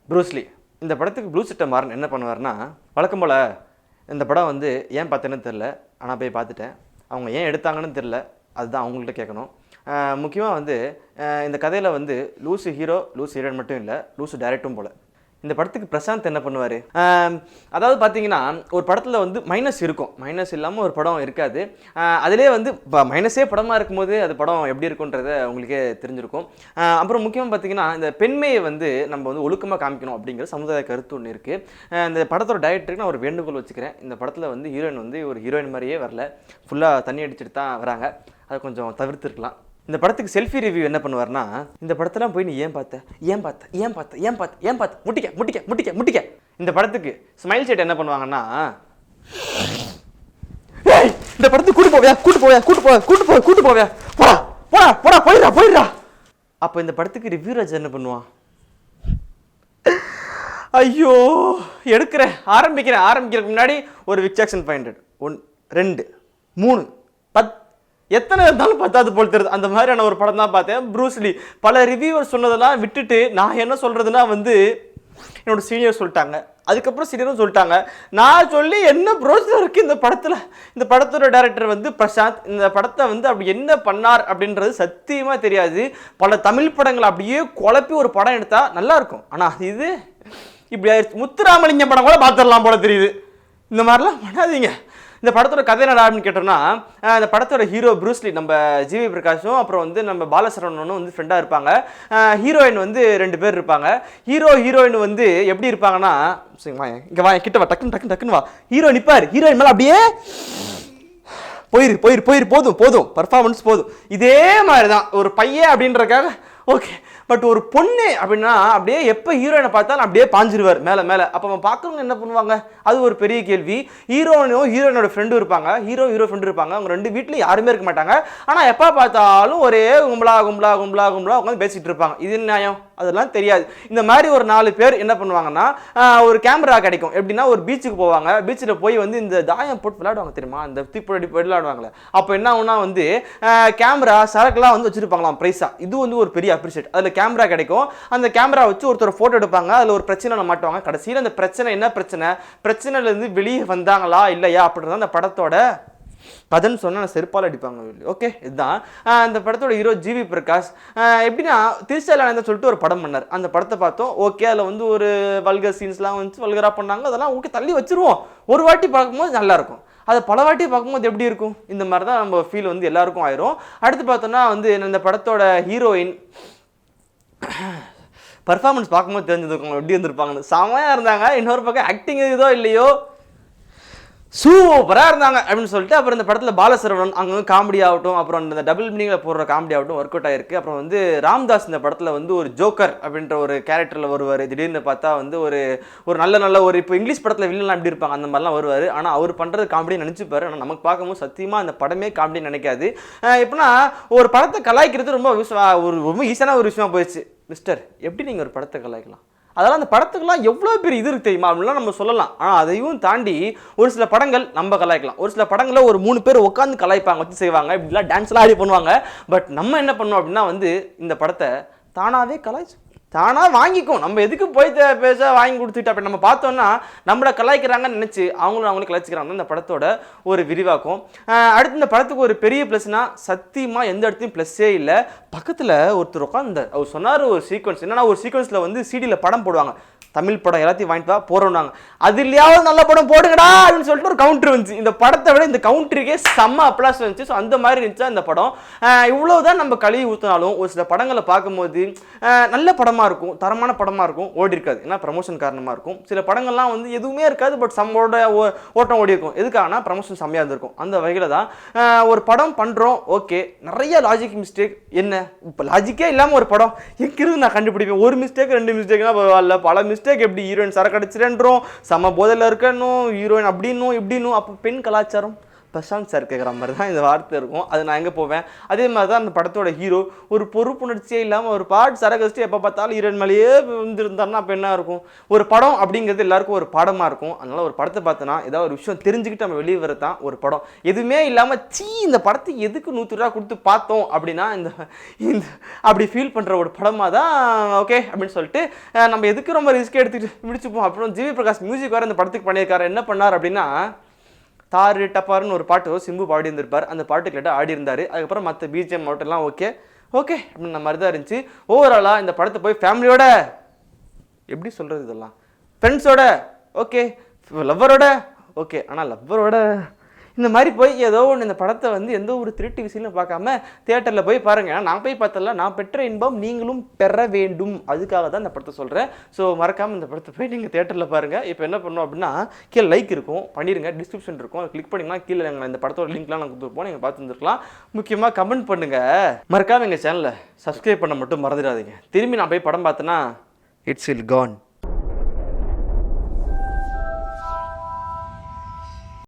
Bruce Lee இந்த படத்துக்கு blue சட்டை மாறன் என்ன பண்ணுவார்னா, வழக்கம் போல் இந்த படம் வந்து ஏன் பார்த்தேன்னு தெரில, ஆனால் போய் பார்த்துட்டேன். அவங்க ஏன் எடுத்தாங்கன்னு தெரில, அதுதான் அவங்கள்ட்ட கேட்கணும். முக்கியமாக வந்து இந்த கதையில் வந்து லூசு ஹீரோ, லூசு ஹீரோயின் மட்டும் இல்லை, லூசு டைரக்டும் போல். இந்த படத்துக்கு பிரசாந்த் என்ன பண்ணுவார், அதாவது பார்த்தீங்கன்னா ஒரு படத்தில் வந்து மைனஸ் இருக்கும், மைனஸ் இல்லாமல் ஒரு படம் இருக்காது. அதிலே வந்து மைனஸே படமாக இருக்கும்போது அது படம் எப்படி இருக்குன்றத உங்களுக்கே தெரிஞ்சிருக்கும். அப்புறம் முக்கியமாக பார்த்தீங்கன்னா இந்த பெண்மையை வந்து நம்ம வந்து ஒழுக்கமாக காமிக்கணும் அப்படிங்கிற சமுதாய கருத்து ஒன்று இருக்குது. இந்த படத்தோட டைரக்டருக்கு நான் ஒரு வேண்டுகோள் வச்சுக்கிறேன். இந்த படத்தில் வந்து ஹீரோயின் வந்து ஒரு ஹீரோயின் மாதிரியே வரல, ஃபுல்லாக தண்ணி அடிச்சுட்டு தான் வராங்க. அதை கொஞ்சம் தவிர்த்துருக்கலாம். இந்த படத்துக்கு செல்ஃபி ரிவ்யூ என்ன பண்ணுவார்னா, இந்த படத்தெல்லாம் போய் நீ ஏன் பார்த்த ஏன் பார்த்த ஏன் பார்த்த ஏன் பார்த்த ஏன் பார்த்த முட்டிக்க முட்டிக்க முட்டிக்க முட்டிக்க. இந்த படத்துக்கு ஸ்மைல் செட் என்ன பண்ணுவாங்கன்னா, இந்த படத்துக்கு கூட்டு போவியா கூட்டு போவியா கூட்டு போவியா கூட்டு போவியா கூட்டு போவியா போடா போடா போடா போயிடா போயிடா. அப்போ இந்த படத்துக்கு ரிவ்யூ ராஜ் என்ன பண்ணுவான், ஐயோ ஆரம்பிக்கிறதுக்கு முன்னாடி ஒரு விக்ஸாக்ஷன் பாயிண்ட் 1 2 3 10 எத்தனை இருந்தாலும் பத்தாது போல் தெரியுது. அந்த மாதிரியான ஒரு படம் தான் பார்த்தேன், ப்ரூஸ்லி. பல ரிவ்யூவர் சொன்னதெல்லாம் விட்டுட்டு நான் என்ன சொல்கிறதுனா வந்து என்னோட சீனியர் சொல்லிட்டாங்க, அதுக்கப்புறம் சீனியரும் சொல்லிட்டாங்க. நான் சொல்லி என்ன ப்ரோசர் இருக்குது இந்த படத்தில். இந்த படத்தோட டைரக்டர் வந்து பிரசாந்த். இந்த படத்தை வந்து அப்படி என்ன பண்ணார் அப்படின்றது சத்தியமாக தெரியாது. பல தமிழ் படங்களை அப்படியே குழப்பி ஒரு படம் எடுத்தால் நல்லாயிருக்கும், ஆனால் இது இப்படி ஆயிடுச்சு. முத்துராமலிங்கம் படம் கூட பார்த்துடலாம் போல தெரியுது. இந்த மாதிரிலாம் பண்ணாதீங்க. இந்த படத்தோட கதை என்ன அப்படின்னு கேட்டோம்னா, இந்த படத்தோட ஹீரோ ப்ரூஸ்லி நம்ம ஜிவி பிரகாஷும் அப்புறம் வந்து நம்ம பாலசரவணனும் வந்து ஃப்ரெண்டாக இருப்பாங்க. ஹீரோயின் வந்து 2 பேர் இருப்பாங்க. ஹீரோயின் வந்து எப்படி இருப்பாங்கன்னா, இங்கே வா கிட்ட வா, டக்குன்னு வா. ஹீரோ நிற்பார், ஹீரோயின் மேலே அப்படியே போயிரு போதும் பர்ஃபார்மன்ஸ் போதும். இதே மாதிரி தான் ஒரு பையன் அப்படின்றக்காக ஓகே. பட் ஒரு பொண்ணு அப்படின்னா அப்படியே எப்போ ஹீரோயினை பார்த்தாலும் அப்படியே பாஞ்சிருவார் மேலே. அப்போ அவன் பார்க்குறவங்க என்ன பண்ணுவாங்க, அது ஒரு பெரிய கேள்வி. ஹீரோயினோட ஃப்ரெண்டும் இருப்பாங்க, ஹீரோ ஃப்ரெண்டு இருப்பாங்க. அவங்க 2 வீட்டில் யாருமே இருக்க மாட்டாங்க. ஆனால் எப்போ பார்த்தாலும் ஒரே கும்பலா உட்காந்து பேசிகிட்டு இருப்பாங்க. இது நியாயம்? அதெல்லாம் தெரியாது. இந்த மாதிரி ஒரு 4 பேர் என்ன பண்ணுவாங்கன்னா, ஒரு கேமரா கிடைக்கும். எப்படின்னா ஒரு பீச்சுக்கு போவாங்க. பீச்சில் போய் வந்து இந்த தாயம் போட்டு விளையாடுவாங்க தெரியுமா, இந்த தீப்பொடி விளையாடுவாங்களே. அப்போ என்ன ஆகுனா வந்து கேமரா சரக்குலாம் வந்து வச்சுருப்பாங்களாம் ப்ரைஸாக. இது வந்து ஒரு பெரிய அப்ரிஷியேட். அதில் கேமரா கிடைக்கும். அந்த கேமரா வச்சு ஒருத்தர் ஃபோட்டோ எடுப்பாங்க. அதில் ஒரு பிரச்சனை மாட்டுவாங்க. கடைசியில் அந்த பிரச்சனை என்ன பிரச்சனைலேருந்து வெளியே வந்தாங்களா இல்லையா அப்படின்றத அந்த படத்தோட கதைன்னு சொன்னால் செருப்பால் அடிப்பாங்க. ஓகே, இதுதான் அந்த படத்தோட ஹீரோ ஜிவி பிரகாஷ். எப்படின்னா திருச்சாலானந்தன் சொல்லிட்டு ஒரு படம் பண்ணார். அந்த படத்தை பார்த்தோம். ஓகே, அதில் வந்து ஒரு வல்கர் சீன்ஸ்லாம் வந்து வல்கராக பண்ணாங்க. அதெல்லாம் ஓகே, தள்ளி வச்சுருவோம். ஒரு வாட்டி பார்க்கும்போது நல்லாயிருக்கும். அதை பல வாட்டி பார்க்கும்போது எப்படி இருக்கும், இந்த மாதிரி தான் நம்ம ஃபீல் வந்து எல்லாருக்கும் ஆயிரும். அடுத்து பார்த்தோன்னா வந்து இந்த படத்தோட ஹீரோயின் பர்ஃபார்மன்ஸ் பார்க்கும்போது தெரிஞ்சுருக்கோங்க எப்படி இருந்திருப்பாங்கன்னு. செமையாக இருந்தாங்க. இன்னொரு பக்கம் ஆக்டிங் இதோ இல்லையோ சூப்பராக இருந்தாங்க அப்படின்னு சொல்லிட்டு. அப்புறம் இந்த படத்தில் பாலசரவணன் அங்கே காமெடி ஆகட்டும், அப்புறம் இந்த டபுள் மீனிங்கில் போடுற காமெடி ஆகட்டும் ஒர்க் அவுட் ஆகிருக்கு. அப்புறம் வந்து ராம்தாஸ் இந்த படத்தில் வந்து ஒரு ஜோக்கர் அப்படின்ற ஒரு கேரக்டரில் வருவார். திடீர்னு பார்த்தா வந்து ஒரு நல்ல ஒரு இப்போ இங்கிலீஷ் படத்தில் வில்லன்லாம் எப்படி இருப்பாங்க அந்த மாதிரிலாம் வருவார். ஆனால் அவர் பண்ணுறது காமெடி நினச்சிப்பார். ஆனால் நமக்கு பார்க்கும்போது சத்தியமாக அந்த படமே காமெடி நினைக்காது. எப்படின்னா ஒரு படத்தை கலாய்க்கிறது ரொம்ப ஈஸியான ஒரு விஷயமா போயிடுச்சு. மிஸ்டர், எப்படி நீங்கள் ஒரு படத்தை கலாய்க்கலாம்? அதெல்லாம் அந்த படத்துக்கெல்லாம் எவ்வளோ பெரிய இது இருக்குது தெரியுமா அப்படின்லாம் நம்ம சொல்லலாம். ஆனால் அதையும் தாண்டி ஒரு சில படங்கள் நம்ம கலாய்க்கலாம். ஒரு சில படங்களில் ஒரு 3 பேர் உட்காந்து கலாய்ப்பாங்க, வச்சு செய்வாங்க, இப்படிலாம் டான்ஸ்லாம் ஆடி பண்ணுவாங்க. பட் நம்ம என்ன பண்ணோம் அப்படின்னா வந்து இந்த படத்தை தானாகவே கலாய்ச்சி தானாக வாங்கிக்கும். நம்ம எதுக்கு போய் பேச வாங்கி கொடுத்துட்டு அப்படி நம்ம பார்த்தோன்னா நம்மளை கலாய்க்கிறாங்கன்னு நினச்சி அவங்களும் கலாய்ச்சிக்கிறாங்க. இந்த படத்தோட ஒரு விரிவாக்கம். அடுத்து இந்த படத்துக்கு ஒரு பெரிய ப்ளஸ்னா சத்தியமாக எந்த இடத்துலையும் ப்ளஸ்ஸே இல்லை. பக்கத்தில் ஒருத்தர் உட்காந்து அவர் சொன்னார் ஒரு சீக்வன்ஸ் என்னன்னா, ஒரு சீக்வன்ஸில் வந்து சிடியில் படம் போடுவாங்க. தமிழ் படம் எல்லாத்தையும் வாங்கிட்டு வா போகிறோம்னாங்க. அது இல்லையாவது நல்ல படம் போடுங்கடா அப்படின்னு சொல்லிட்டு ஒரு கவுண்டர் வந்துச்சு. இந்த படத்தை விட இந்த கவுண்டருக்கே செம்ம அப்ளாஸ் வந்துச்சு. ஸோ அந்த மாதிரி இருந்துச்சா இந்த படம். இவ்வளோதான் நம்ம கழுவி ஊற்றினாலும் ஒரு சில படங்களை பார்க்கும்போது நல்ல படமாக இருக்கும், தரமான படமாக இருக்கும், ஓடி இருக்காது. ஏன்னா ப்ரமோஷன் காரணமாக இருக்கும். சில படங்கள்லாம் வந்து எதுவுமே இருக்காது, பட் சம்மோட ஓட்டம் ஓடி இருக்கும். எதுக்காகனா ப்ரமோஷன் செம்மையாக இருந்திருக்கும். அந்த வகையில் தான் ஒரு படம் பண்ணுறோம். ஓகே, நிறைய லாஜிக் மிஸ்டேக். என்ன இப்போ லாஜிக்கே இல்லாமல் ஒரு படம் எங்கிருந்து நான் கண்டுபிடிப்பேன்? ஒரு மிஸ்டேக் 2 மிஸ்டேக்னா பரவாயில்ல, பல மிஸ்டேக். எப்படி ஹீரோயின் சரக்கு அடிச்சிடன்றோம், சம போதையில் இருக்கணும், ஹீரோயின் அப்படின்னும் இப்படின்னும். அப்போ பெண் கலாச்சாரம் பிரசாந்த் சார் கேட்குற மாதிரி தான் இந்த வார்த்தை இருக்கும். அது நான் எங்கே போவேன். அதே மாதிரி தான் அந்த படத்தோட ஹீரோ ஒரு பொறுப்புணர்ச்சியே இல்லாமல் ஒரு பாட்டு சரகஸ்ட்டு எப்போ பார்த்தாலும் ஹீரோயின் மேலேயே வந்துருந்தாருன்னா அப்போ என்ன இருக்கும். ஒரு படம் அப்படிங்கிறது எல்லாருக்கும் ஒரு பாடமாக இருக்கும். அதனால் ஒரு படத்தை பார்த்தோன்னா ஏதாவது ஒரு விஷயம் தெரிஞ்சுக்கிட்டு நம்ம வெளியே வரது தான் ஒரு படம். எதுவுமே இல்லாமல் இந்த படத்தை எதுக்கு 100 ரூபா கொடுத்து பார்த்தோம் அப்படின்னா இந்த அப்படி ஃபீல் பண்ணுற ஒரு படமாக தான் ஓகே அப்படின்னு சொல்லிட்டு நம்ம எதுக்கு ரொம்ப ரிஸ்க் எடுத்துகிட்டு முடிச்சுப்போம். அப்புறம் ஜிவி பிரகாஷ் மியூசிக் வேறு இந்த படத்துக்கு பண்ணியிருக்காரு. என்ன பண்ணார் அப்படின்னா தாரு டப்பாருன்னு ஒரு பாட்டு சிம்பு பாடி இருந்திருப்பார். அந்த பாட்டு கேட்டால் ஆடி இருந்தார். அதுக்கப்புறம் மற்ற பிஜிஎம் மட்டும்லாம் ஓகே அப்படின்ற மாதிரி தான் இருந்துச்சு. ஓவராலாக இந்த படத்தை போய் ஃபேமிலியோட எப்படி சொல்கிறது, இதெல்லாம் ஃப்ரெண்ட்ஸோட ஓகே, லவ்வரோட ஓகே, ஆனால் லவ்வரோட இந்த மாதிரி போய் ஏதோ ஒன்று இந்த படத்தை வந்து எந்த ஒரு திருட்டு விசிலும் பார்க்காம தியேட்டரில் போய் பாருங்கள். ஏன்னா நான் போய் பார்த்தல நான் பெற்ற இன்பம் நீங்களும் பெற வேண்டும், அதுக்காக தான் இந்த படத்தை சொல்கிறேன். ஸோ மறக்காமல் இந்த படத்தை போய் நீங்கள் தியேட்டரில் பாருங்கள். இப்போ என்ன பண்ணோம் அப்படின்னா கீழே லைக் இருக்கும் பண்ணிடுங்க, டிஸ்கிரிப்ஷன் இருக்கும், கிளிக் பண்ணிங்கன்னா கீழே நாங்கள் இந்த படத்தோட லிங்க்லாம் நாங்கள் கொடுத்துருப்போம், நீங்கள் பார்த்து வந்துருக்கலாம். முக்கியமாக கமெண்ட் பண்ணுங்கள். மறக்காமல் எங்கள் சேனலை சப்ஸ்கிரைப் பண்ண மட்டும் மறந்துடாதீங்க. திரும்பி நான் போய் படம் பார்த்தேன்னா இட்ஸ் வில் கான்.